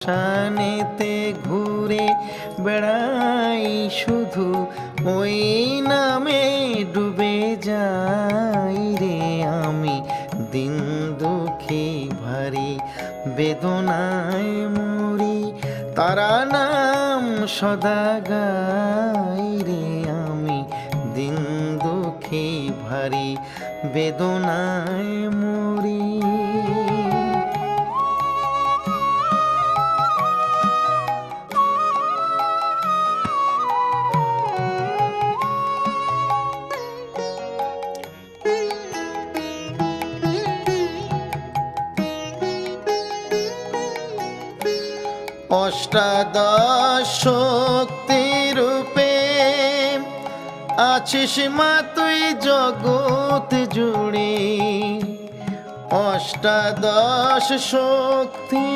শানেতে ঘুরে বেড়াই শুধু ওই নামে ডুবে যাই রে আমি দিন দুঃখী ভারী বেদনায় মরি তারা নাম সদা গাই রে আমি দিন দুঃখী ভারী বেদনায় মরি। অষ্টাদশ শক্তি রূপে আছিস মা তুই জগৎ জুড়ে অষ্টাদশ শক্তি